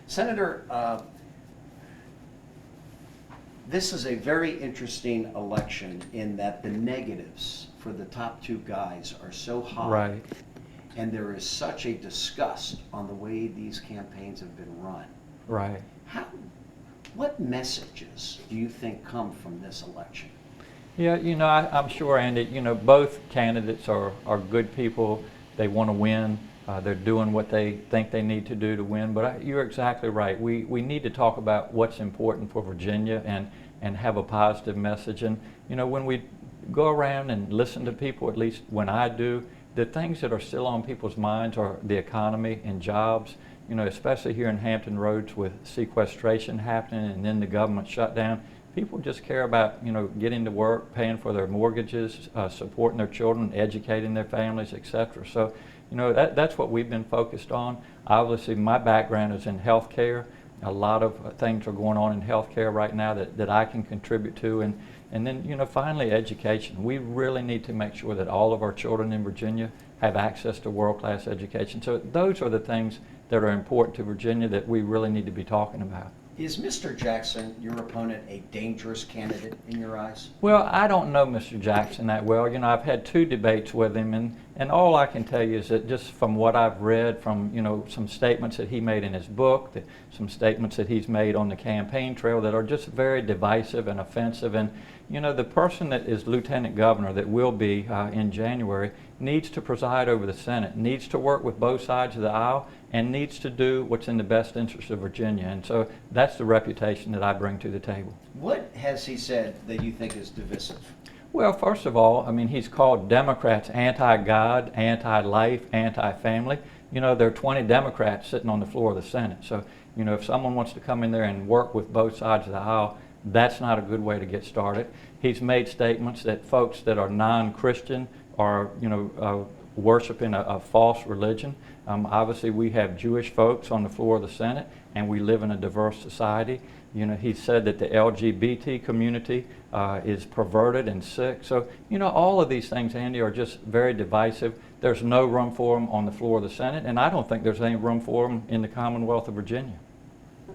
Senator, this is a very interesting election in that the negatives for the top two guys are so high. Right. And there is such a disgust on the way these campaigns have been run. Right. What messages do you think come from this election? Yeah, I'm sure, Andy, both candidates are good people. They want to win. They're doing what they think they need to do to win. But you're exactly right. We need to talk about what's important for Virginia and have a positive message. And, when we go around and listen to people, at least when I do, the things that are still on people's minds are the economy and jobs, especially here in Hampton Roads with sequestration happening and then the government shutdown. People just care about, getting to work, paying for their mortgages, supporting their children, educating their families, etc. So, that's what we've been focused on. Obviously, my background is in healthcare. A lot of things are going on in healthcare right now that I can contribute to. And then, finally, education. We really need to make sure that all of our children in Virginia have access to world-class education. So those are the things that are important to Virginia that we really need to be talking about. Is Mr. Jackson, your opponent, a dangerous candidate in your eyes? Well, I don't know Mr. Jackson that well. I've had 2 debates with him, and all I can tell you is that just from what I've read, from some statements that he made in his book, some statements that he's made on the campaign trail that are just very divisive and offensive. And the person that is lieutenant governor that will be in January needs to preside over the Senate, needs to work with both sides of the aisle, and needs to do what's in the best interest of Virginia. And so that's the reputation that I bring to the table. What has he said that you think is divisive? Well, first of all, he's called Democrats anti-God, anti-life, anti-family. There are 20 Democrats sitting on the floor of the Senate. So, if someone wants to come in there and work with both sides of the aisle, that's not a good way to get started. He's made statements that folks that are non-Christian are, worshiping a false religion. Obviously, we have Jewish folks on the floor of the Senate, and we live in a diverse society. He said that the LGBT community is perverted and sick. So, all of these things, Andy, are just very divisive. There's no room for them on the floor of the Senate, and I don't think there's any room for them in the Commonwealth of Virginia.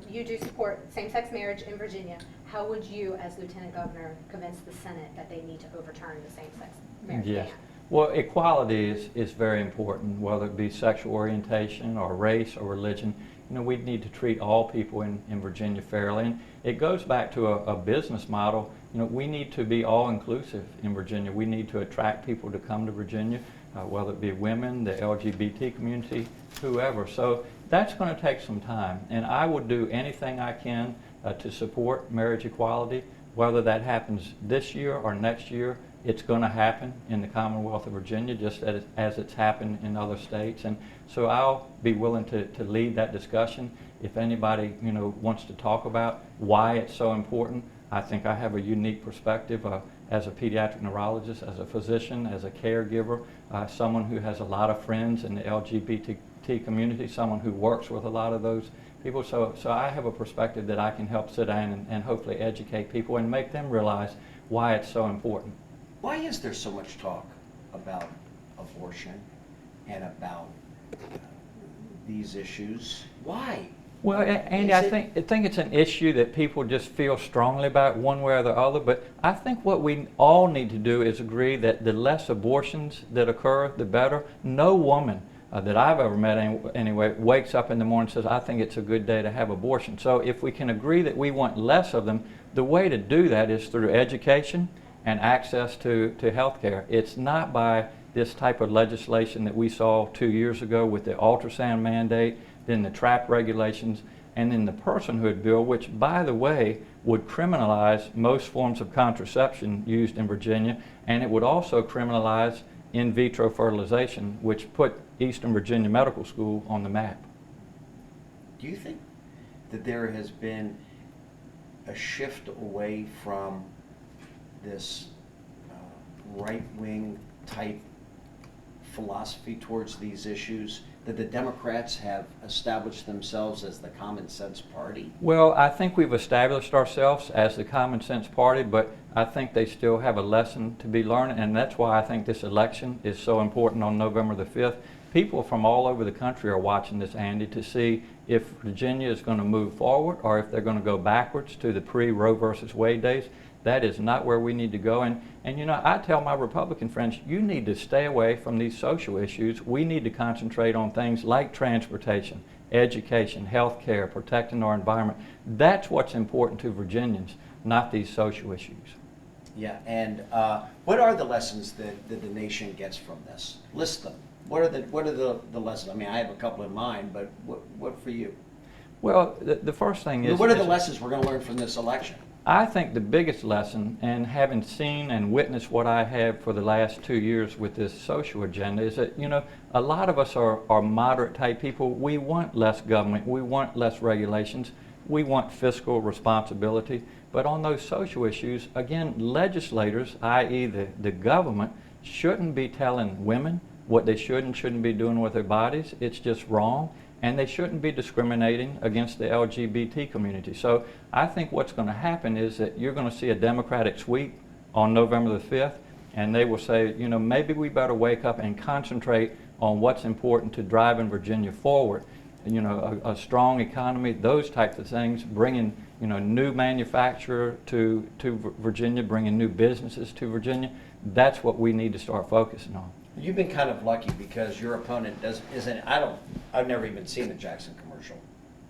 You do support same-sex marriage in Virginia. How would you, as Lieutenant Governor, convince the Senate that they need to overturn the same-sex marriage ban? Yes. Well, equality is very important, whether it be sexual orientation or race or religion. We need to treat all people in Virginia fairly. And it goes back to a business model. We need to be all-inclusive in Virginia. We need to attract people to come to Virginia, whether it be women, the LGBT community, whoever. So that's going to take some time. And I would do anything I can to support marriage equality, whether that happens this year or next year. It's going to happen in the Commonwealth of Virginia just as it's happened in other states. And so I'll be willing to lead that discussion. If anybody wants to talk about why it's so important, I think I have a unique perspective as a pediatric neurologist, as a physician, as a caregiver, someone who has a lot of friends in the LGBT community, someone who works with a lot of those people. So I have a perspective that I can help sit down and hopefully educate people and make them realize why it's so important. Why is there so much talk about abortion and about these issues? Why? Well, Andy, I think it's an issue that people just feel strongly about one way or the other, but I think what we all need to do is agree that the less abortions that occur, the better. No woman that I've ever met anyway wakes up in the morning and says, I think it's a good day to have abortion. So if we can agree that we want less of them, the way to do that is through education and access to health care. It's not by this type of legislation that we saw 2 years ago with the ultrasound mandate, then the trap regulations, and then the personhood bill, which, by the way, would criminalize most forms of contraception used in Virginia, and it would also criminalize in vitro fertilization, which put Eastern Virginia Medical School on the map. Do you think that there has been a shift away from this right-wing type philosophy towards these issues, that the Democrats have established themselves as the common sense party? Well, I think we've established ourselves as the common sense party, but I think they still have a lesson to be learned, and that's why I think this election is so important on November the 5th. People from all over the country are watching this, Andy, to see if Virginia is going to move forward or if they're going to go backwards to the pre-Roe versus Wade days. That is not where we need to go. And you know, I tell my Republican friends, you need to stay away from these social issues. We need to concentrate on things like transportation, education, health care, protecting our environment. That's what's important to Virginians, not these social issues. Yeah, and what are the lessons that the nation gets from this? List them. What are the lessons? I mean, I have a couple in mind, but what for you? Well, the first thing is... What are the lessons we're going to learn from this election? I think the biggest lesson, and having seen and witnessed what I have for the last 2 years with this social agenda, is that, you know, a lot of us are moderate type people. We want less government. We want less regulations. We want fiscal responsibility. But on those social issues, again, legislators, i.e. the government, shouldn't be telling women what they should and shouldn't be doing with their bodies. It's just wrong. And they shouldn't be discriminating against the LGBT community. So I think what's going to happen is that you're going to see a Democratic sweep on November the 5th, and they will say, you know, maybe we better wake up and concentrate on what's important to driving Virginia forward. You know, a strong economy, those types of things, bringing, you know, new manufacturer to Virginia, bringing new businesses to Virginia. That's what we need to start focusing on. You've been kind of lucky because your opponent isn't. I've never even seen a Jackson commercial.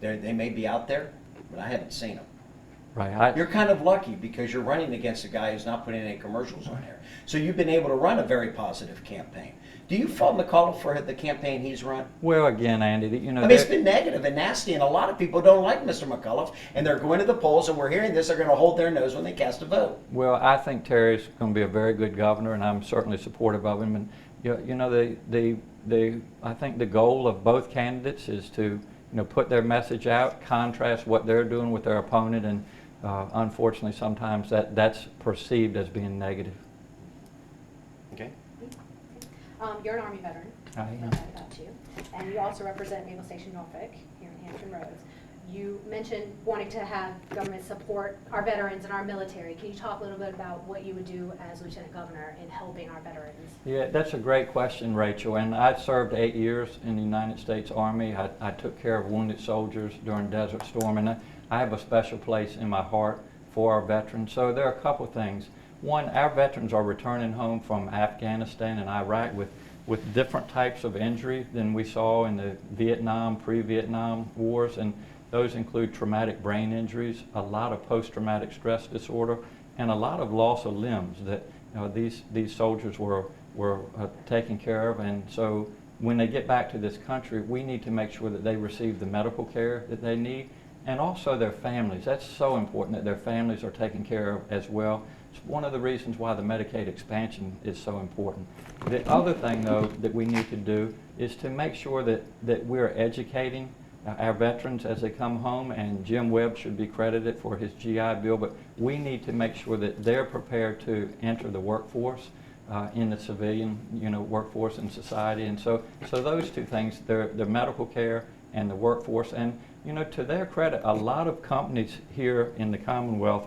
They may be out there, but I haven't seen them. Right. You're kind of lucky because you're running against a guy who's not putting any commercials on there. So you've been able to run a very positive campaign. Do you fault McAuliffe for the campaign he's run? Well, again, Andy, you know, I mean, it's been negative and nasty, and a lot of people don't like Mr. McAuliffe, and they're going to the polls, and we're hearing this, they're going to hold their nose when they cast a vote. Well, I think Terry's going to be a very good governor, and I'm certainly supportive of him. And you know, I think the goal of both candidates is to, you know, put their message out, contrast what they're doing with their opponent, and unfortunately, sometimes that's perceived as being negative. Okay. You're an Army veteran. I am. Know that about you. And you also represent Naval Station Norfolk here in Hampton Roads. You mentioned wanting to have government support our veterans and our military. Can you talk a little bit about what you would do as Lieutenant Governor in helping our veterans? Yeah, that's a great question, Rachel. And I served 8 years in the United States Army. I took care of wounded soldiers during Desert Storm, and I have a special place in my heart for our veterans. So there are a couple things. One, our veterans are returning home from Afghanistan and Iraq with different types of injury than we saw in the Vietnam, pre-Vietnam wars, and those include traumatic brain injuries, a lot of post-traumatic stress disorder, and a lot of loss of limbs that, you know, these soldiers were taken care of. And so when they get back to this country, we need to make sure that they receive the medical care that they need, and also their families. That's so important that their families are taken care of as well. It's one of the reasons why the Medicaid expansion is so important. The other thing, though, that we need to do is to make sure that we're educating our veterans as they come home, and Jim Webb should be credited for his GI Bill, but we need to make sure that they're prepared to enter the workforce in the civilian, you know, workforce in society. And so those two things, their medical care and the workforce. And, you know, to their credit, a lot of companies here in the Commonwealth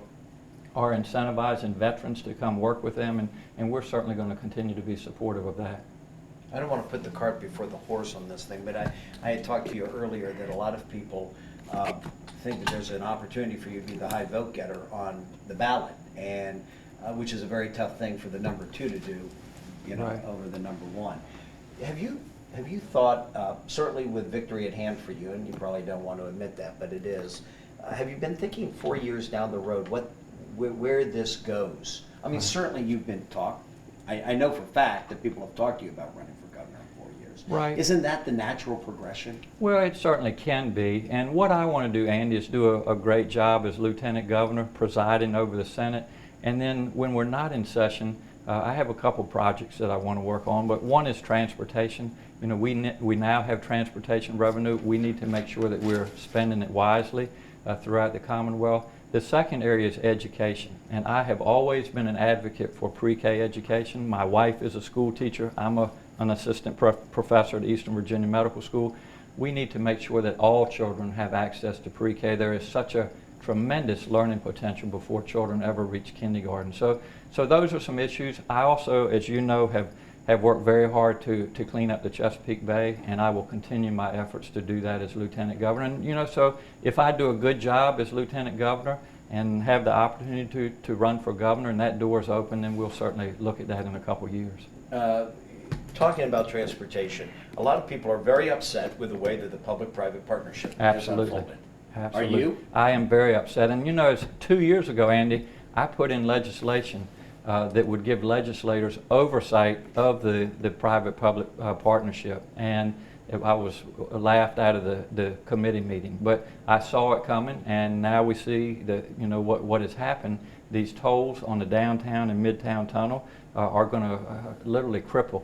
are incentivizing veterans to come work with them, and we're certainly going to continue to be supportive of that. I don't want to put the cart before the horse on this thing, but I had talked to you earlier that a lot of people think that there's an opportunity for you to be the high vote getter on the ballot, and which is a very tough thing for the number 2 to do, you know, Right. over the number 1. Have you thought, certainly with victory at hand for you, and you probably don't want to admit that, but it is, have you been thinking 4 years down the road where this goes? I mean, certainly you've been talked. I know for a fact that people have talked to you about running for governor in 4 years. Right. Isn't that the natural progression? Well, it certainly can be. And what I want to do, Andy, is do a great job as Lieutenant Governor, presiding over the Senate. And then when we're not in session, I have a couple projects that I want to work on, but one is transportation. You know, we now have transportation revenue. We need to make sure that we're spending it wisely throughout the Commonwealth. The second area is education, and I have always been an advocate for pre-K education. My wife is a school teacher. I'm an assistant professor at Eastern Virginia Medical School. We need to make sure that all children have access to pre-K. There is such a tremendous learning potential before children ever reach kindergarten. So those are some issues. I also, as you know, have worked very hard to clean up the Chesapeake Bay, and I will continue my efforts to do that as Lieutenant Governor. And, you know, so if I do a good job as Lieutenant Governor and have the opportunity to run for governor and that door is open, then we'll certainly look at that in a couple of years. Talking about transportation, a lot of people are very upset with the way that the public-private partnership Absolutely. has unfolded. Absolutely. Are you? I am very upset. And you know, it's 2 years ago, Andy, I put in legislation that would give legislators oversight of the private-public partnership. And I was laughed out of the committee meeting. But I saw it coming, and now we see that, you know, what has happened. These tolls on the downtown and midtown tunnel are going to literally cripple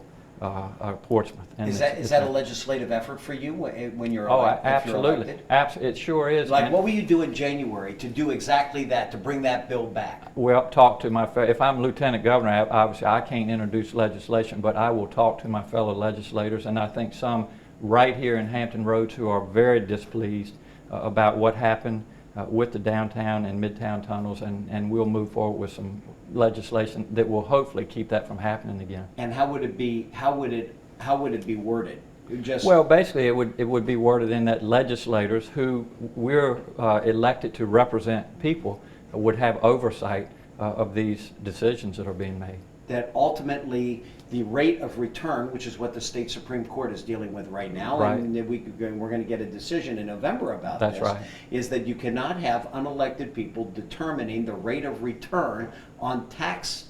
Portsmouth. And Is that a legislative effort for you when you're Oh, elected? absolutely. It sure is. Like, And- what will you do in January to do exactly that, to bring that bill back? Well, talk to if I'm Lieutenant Governor, obviously I can't introduce legislation, but I will talk to my fellow legislators, and I think some right here in Hampton Roads who are very displeased about what happened with the downtown and midtown tunnels, and we'll move forward with some legislation that will hopefully keep that from happening again. And how would it be? How would it be worded? Just Well, basically, it would be worded in that legislators who we're elected to represent people would have oversight of these decisions that are being made. that ultimately the rate of return, which is what the state Supreme Court is dealing with right now, Right. and we're going to get a decision in November about That's this, right. is that you cannot have unelected people determining the rate of return on That's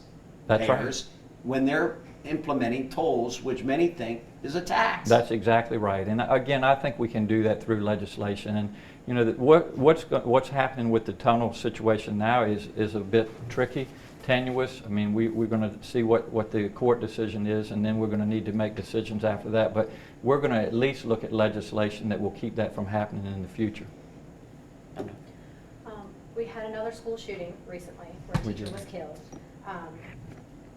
taxpayers when they're implementing tolls, which many think is a tax. That's exactly right. And again, I think we can do that through legislation. And you know, what's happening with the tunnel situation now is a bit tricky, tenuous. I mean, we're going to see what the court decision is, and then we're going to need to make decisions after that. But we're going to at least look at legislation that will keep that from happening in the future. We had another school shooting recently where a We teacher did. was killed.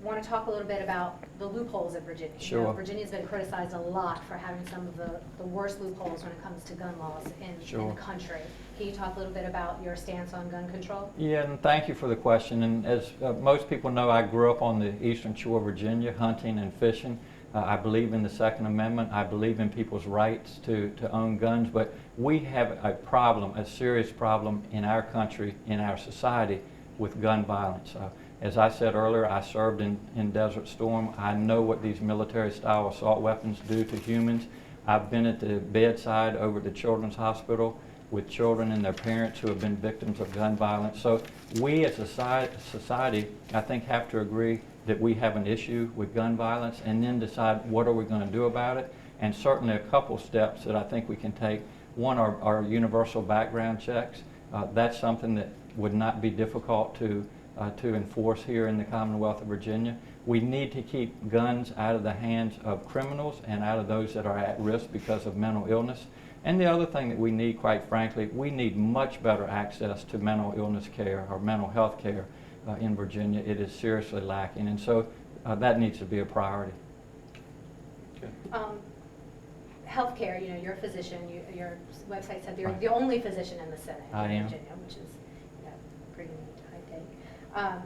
Want to talk a little bit about the loopholes in Virginia. You know, Sure. Virginia's been criticized a lot for having some of the worst loopholes when it comes to gun laws in Sure. the country. Can you talk a little bit about your stance on gun control? Yeah, and thank you for the question. And as most people know, I grew up on the Eastern Shore of Virginia, hunting and fishing. I believe in the Second Amendment. I believe in people's rights to own guns. But we have a problem, a serious problem in our country, in our society, with gun violence. As I said earlier, I served in Desert Storm. I know what these military-style assault weapons do to humans. I've been at the bedside over at the Children's Hospital with children and their parents who have been victims of gun violence. So we as a society, I think, have to agree that we have an issue with gun violence and then decide what are we going to do about it. And certainly a couple steps that I think we can take. One are our universal background checks. That's something that would not be difficult to enforce here in the Commonwealth of Virginia. We need to keep guns out of the hands of criminals and out of those that are at risk because of mental illness. And the other thing that we need, quite frankly, we need much better access to mental illness care or mental health care in Virginia. It is seriously lacking, and so that needs to be a priority. Healthcare, you know, you're a physician. Your website said you're Right. the only physician in the Senate I in am. Virginia, which is, you know, pretty high take.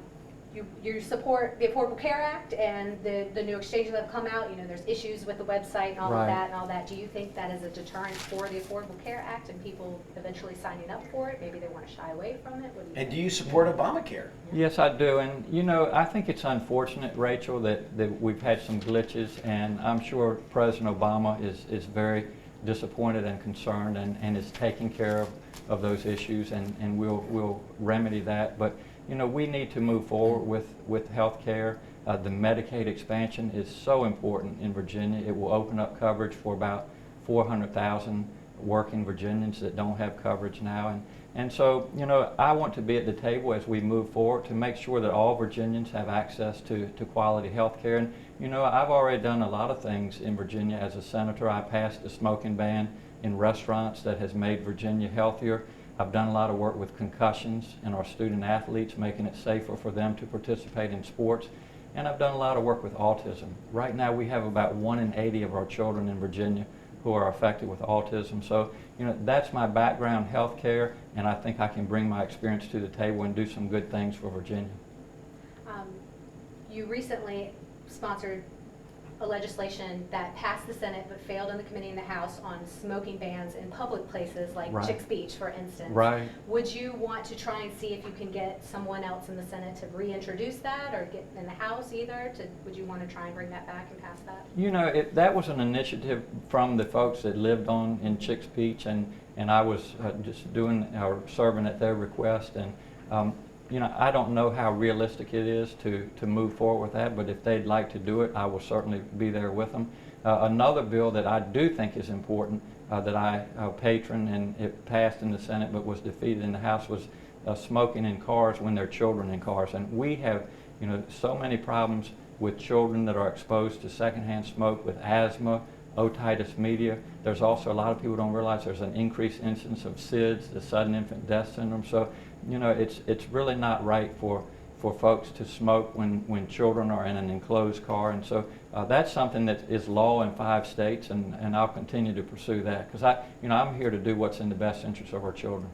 You support the Affordable Care Act and the new exchanges that have come out. You know, there's issues with the website and all Right. of that and all that. Do you think that is a deterrent for the Affordable Care Act and people eventually signing up for it? Maybe they want to shy away from it. What do you And do think? you support Obamacare? Yes, I do. And, you know, I think it's unfortunate, Rachel, that we've had some glitches, and I'm sure President Obama is very disappointed and concerned and is taking care of those issues, and we'll remedy that. But, you know, we need to move forward with health care. The Medicaid expansion is so important in Virginia. It will open up coverage for about 400,000 working Virginians that don't have coverage now. And so, you know, I want to be at the table as we move forward to make sure that all Virginians have access to quality health care. And, you know, I've already done a lot of things in Virginia as a senator. I passed a smoking ban in restaurants that has made Virginia healthier. I've done a lot of work with concussions and our student athletes, making it safer for them to participate in sports. And I've done a lot of work with autism. Right now we have about 1 in 80 of our children in Virginia who are affected with autism. So, you know, that's my background, health care, and I think I can bring my experience to the table and do some good things for Virginia. You recently sponsored a legislation that passed the Senate but failed in the committee in the House on smoking bans in public places like Right. Chicks Beach, for instance. Right. Would you want to try and see if you can get someone else in the Senate to reintroduce that, or get in the House either? Would you want to try and bring that back and pass that? You know, that was an initiative from the folks that lived on in Chicks Beach, and I was just doing or serving at their request. And you know, I don't know how realistic it is to move forward with that, but if they'd like to do it, I will certainly be there with them. Another bill that I do think is important that I patron, and it passed in the Senate but was defeated in the House, was smoking in cars when there are children in cars. And we have, you know, so many problems with children that are exposed to secondhand smoke with asthma, otitis media. There's also, a lot of people don't realize there's an increased incidence of SIDS, the sudden infant death syndrome. So, you know, it's really not right for folks to smoke when children are in an enclosed car. And so that's something that is law in 5 states, and I'll continue to pursue that, because I'm here to do what's in the best interest of our children.